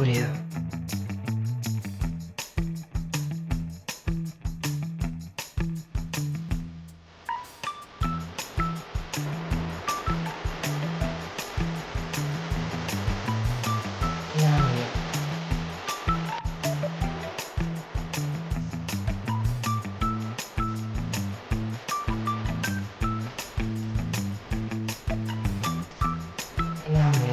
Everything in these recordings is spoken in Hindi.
Audio. Audio. Audio.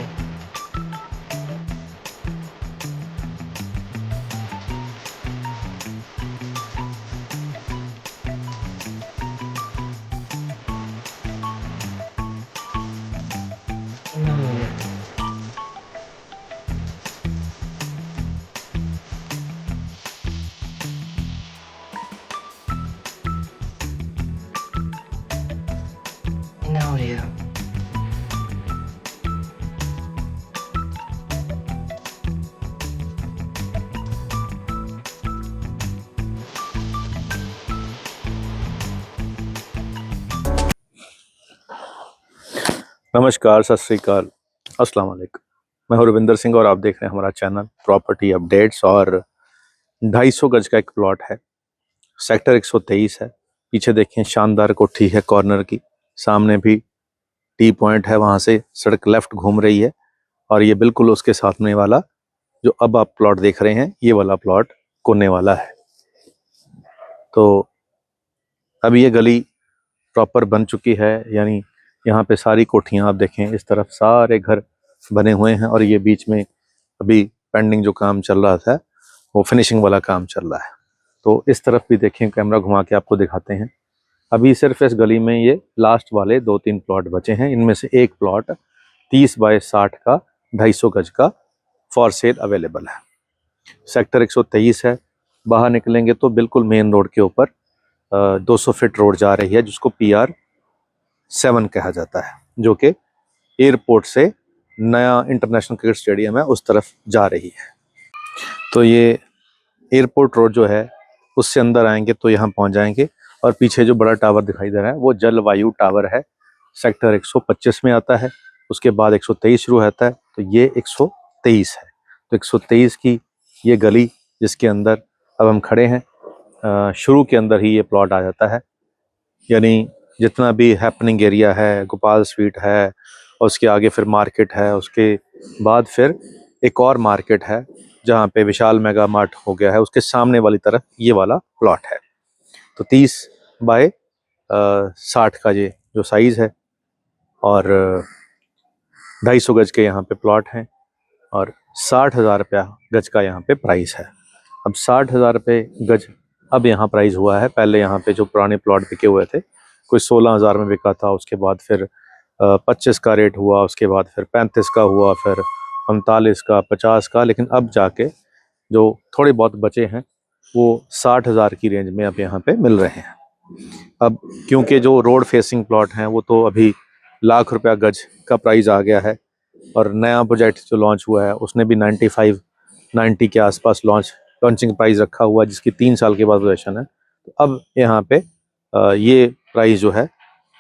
Audio. Audio. नमस्कार, सत श्री अकाल, अस्सलाम वालेकुम। मैं हूं रविंदर सिंह और आप देख रहे हैं हमारा चैनल प्रॉपर्टी अपडेट्स। और 250 गज का एक प्लॉट है, सेक्टर 123 है। पीछे देखें, शानदार कोठी है कॉर्नर की, सामने भी टी पॉइंट है, वहां से सड़क लेफ्ट घूम रही है। और ये बिल्कुल उसके साथ में वाला जो अब आप प्लॉट देख रहे हैं, ये वाला प्लॉट कोने वाला है। तो अब ये गली प्रॉपर बन चुकी है, यानी यहाँ पे सारी कोठियाँ आप देखें, इस तरफ सारे घर बने हुए हैं और ये बीच में अभी पेंडिंग जो काम चल रहा था वो फिनिशिंग वाला काम चल रहा है। तो इस तरफ भी देखें, कैमरा घुमा के आपको दिखाते हैं। अभी सिर्फ इस गली में ये लास्ट वाले 2-3 प्लॉट बचे हैं। इनमें से एक प्लॉट 30 बाय 60 का 250 गज का फॉर सेल अवेलेबल है। सेक्टर 123 है। बाहर निकलेंगे तो बिल्कुल मेन रोड के ऊपर 200 फीट रोड जा रही है, जिसको PR7 कहा जाता है, जो कि एयरपोर्ट से नया इंटरनेशनल क्रिकेट स्टेडियम है उस तरफ जा रही है। तो ये एयरपोर्ट रोड जो है, उससे अंदर आएंगे तो यहाँ पहुँच जाएंगे। और पीछे जो बड़ा टावर दिखाई दे रहा है वो जलवायु टावर है, सेक्टर 125 में आता है। उसके बाद 123 शुरू होता है, तो ये 123 है। तो 123 की ये गली जिसके अंदर अब हम खड़े हैं, शुरू के अंदर ही ये प्लॉट आ जाता है। यानी जितना भी हैपनिंग एरिया है, गोपाल स्वीट है, और उसके आगे फिर मार्केट है, उसके बाद फिर एक और मार्केट है जहाँ पे विशाल मेगा मार्ट हो गया है, उसके सामने वाली तरफ ये वाला प्लॉट है। तो 30 बाय 60 का ये जो साइज़ है, और 250 गज के यहाँ पे प्लॉट हैं, और 60,000 रुपया गज का यहाँ पे प्राइस है। अब 60,000 रुपये गज अब यहाँ प्राइस हुआ है। पहले यहाँ पे जो पुराने प्लॉट बिके हुए थे, कोई 16,000 में बिका था, उसके बाद फिर 25 का रेट हुआ, उसके बाद फिर 35 का हुआ, फिर 45 का, 50 का, लेकिन अब जाके जो थोड़े बहुत बचे हैं वो 60,000 की रेंज में अब यहाँ पे मिल रहे हैं। अब क्योंकि जो रोड फेसिंग प्लॉट हैं वो तो अभी लाख रुपया गज का प्राइस आ गया है, और नया प्रोजेक्ट जो लॉन्च हुआ है उसने भी 90 के आसपास लॉन्चिंग प्राइस रखा हुआ है, जिसकी 3 साल के बाद पोजीशन है। तो अब यहाँ पे ये प्राइस जो है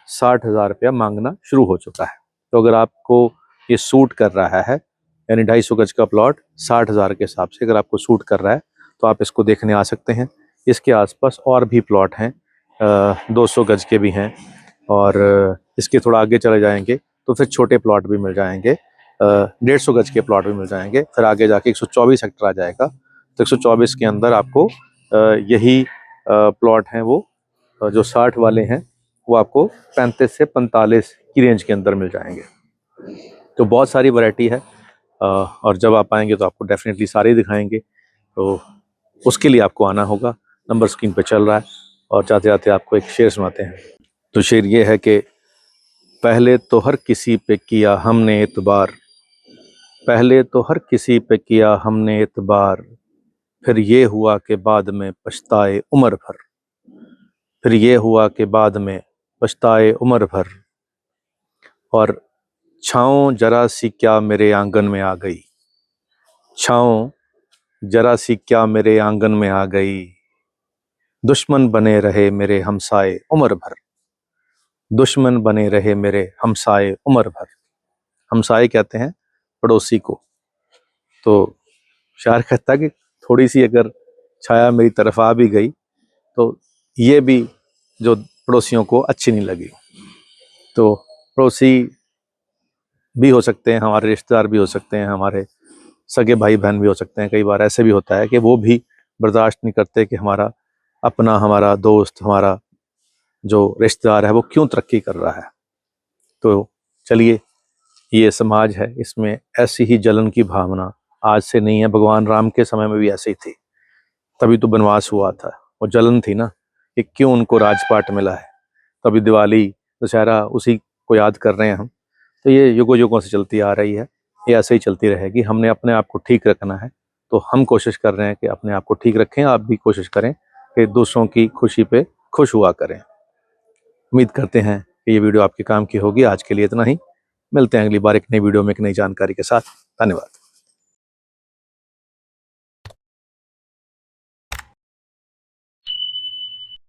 60,000 रुपया मांगना शुरू हो चुका है। तो अगर आपको ये सूट कर रहा है, यानी 250 गज का प्लॉट 60,000 के हिसाब से अगर आपको सूट कर रहा है, तो आप इसको देखने आ सकते हैं। इसके आसपास और भी प्लॉट हैं, 200 गज के भी हैं, और इसके थोड़ा आगे चले जाएंगे तो फिर छोटे प्लॉट भी मिल जाएंगे, 150 गज के प्लॉट भी मिल जाएंगे। फिर आगे जाके 124 सेक्टर आ जाएगा। तो 124 के अंदर आपको यही प्लॉट हैं वो जो 60 वाले हैं, वो आपको 35 से 45 की रेंज के अंदर मिल जाएंगे। तो बहुत सारी वैरायटी है, और जब आप आएंगे तो आपको डेफिनेटली सारे दिखाएंगे। तो उसके लिए आपको आना होगा। नंबर स्क्रीन पे चल रहा है, और जाते जाते आपको एक शेर सुनाते हैं। तो शेर ये है कि पहले तो हर किसी पे किया हमने एतबार, पहले तो हर किसी पे किया हमने एतबार, फिर ये हुआ कि बाद में पछताए उम्र भर, फिर ये हुआ कि बाद में पछताए उम्र भर। और छाँव जरा सी क्या मेरे आंगन में आ गई, छाँव जरा सी क्या मेरे आंगन में आ गई, दुश्मन बने रहे मेरे हमसाए उम्र भर, दुश्मन बने रहे मेरे हमसाए उम्र भर। हमसाए कहते हैं पड़ोसी को। तो शायर कहता है कि थोड़ी सी अगर छाया मेरी तरफ आ भी गई तो ये भी जो पड़ोसियों को अच्छी नहीं लगी। तो पड़ोसी भी हो सकते हैं, हमारे रिश्तेदार भी हो सकते हैं, हमारे सगे भाई बहन भी हो सकते हैं। कई बार ऐसे भी होता है कि वो भी बर्दाश्त नहीं करते कि हमारा अपना, हमारा दोस्त, हमारा जो रिश्तेदार है वो क्यों तरक्की कर रहा है। तो चलिए, ये समाज है, इसमें ऐसी ही जलन की भावना आज से नहीं है, भगवान राम के समय में भी ऐसी ही थी, तभी तो वनवास हुआ था। वो जलन थी ना कि क्यों उनको राजपाट मिला है, तभी दिवाली दशहरा उसी को याद कर रहे हैं हम। तो ये युगों युगों से चलती आ रही है, ये ऐसे ही चलती रहेगी। हमने अपने आप को ठीक रखना है, तो हम कोशिश कर रहे हैं कि अपने आप को ठीक रखें। आप भी कोशिश करें कि दूसरों की खुशी पे खुश हुआ करें। उम्मीद करते हैं कि ये वीडियो आपके काम की होगी। आज के लिए इतना ही, मिलते हैं अगली बार एक नई वीडियो में एक नई जानकारी के साथ। धन्यवाद।